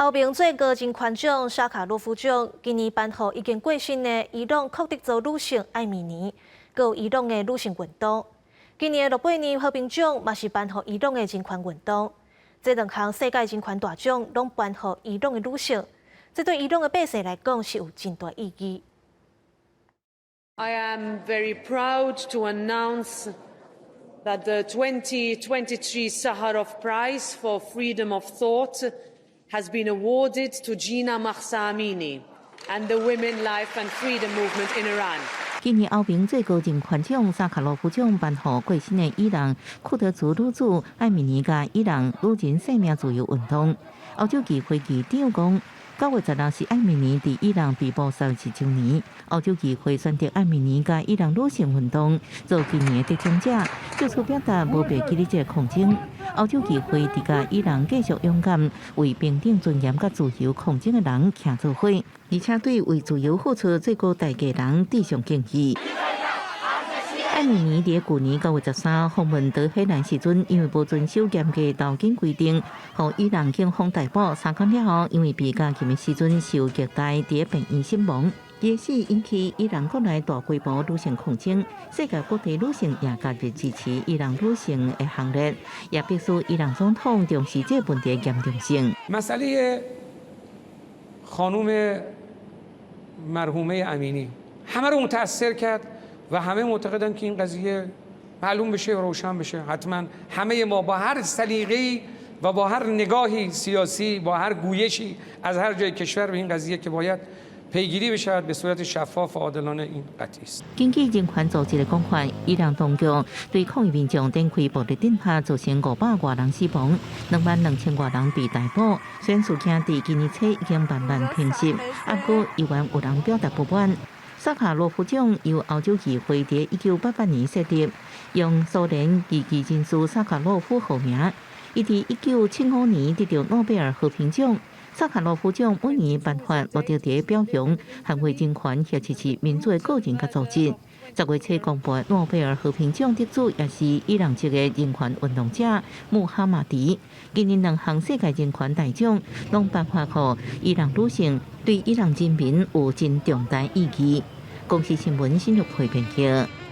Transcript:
后边最高人权奖沙卡洛夫奖今年颁予已经过身的伊朗库德族女性艾米尼，还有伊朗的女性运动。今年的诺贝尔和平奖嘛是颁予伊朗的人权运动。这两项世界人权大奖拢颁予伊朗的女性，这对伊朗的百姓来讲是有真大意义。I am very proud to announce that the 2023 Sakharov Prize for Freedom of Thought has been awarded to Gina Mahsa Amini and the Women, Life and Freedom Movement in Iran. 今年欧平最高人权奖沙卡洛夫奖颁予过身的伊朗库德族女子艾米尼甲伊朗女人生命自由运动。欧洲议会议长讲，9月10日是艾米尼伫伊朗被捕31周年。欧洲议会选择艾米尼甲伊朗女性运动做今年的得奖者，就此表达无被记录这抗争。欧洲议会伫甲伊朗继续勇敢为平等、尊严甲自由抗争的人徛做伙，而且对为自由付出最高代价人致上敬意。艾米尼伫去年9月13访问德黑兰时阵，因为无遵守严格投警规定，互伊朗警方逮捕。3天了后，因为被监禁的时阵受虐待，伫病院身亡。伊死引起伊朗国内大规模女性抗争，世界各地女性也加入支持伊朗女性的行列，也必须伊朗总统重视这问题的严重性。مسئله خانم مرحومه امینی همه رو متأثر کرد و همه معتقدن که این قضیه معلوم بشه و روشن بشه. حتما همه ما با هر سلیقه‌ای و با هر نگاهی سیاسی با هر گویشی از هر جای کشور به این قضیه که باید پیگیری بشود به صورت شفاف و عادلانه این قطعی است. 根据人权组织的讲法，伊朗当局对抗议民众展开暴力镇压，造成500多人死亡，22000多人被逮捕。虽然事件伫今年初已经慢慢平息，不过依然有人表达不满。萨卡洛夫奖由欧洲议会伫1988年设立，用苏联异议人士萨卡洛夫号名。伊伫1975年得到诺贝尔和平奖。萨卡洛夫奖每年颁发目的伫表扬捍卫人权或支持民主的个人甲组织。10月初公布诺贝尔和平奖得主也是伊朗籍的人权运动者穆哈马迪。今年2项世界人权大奖拢颁发予伊朗女性，对伊朗人民有真重大意义。公司新闻新闻配编辑。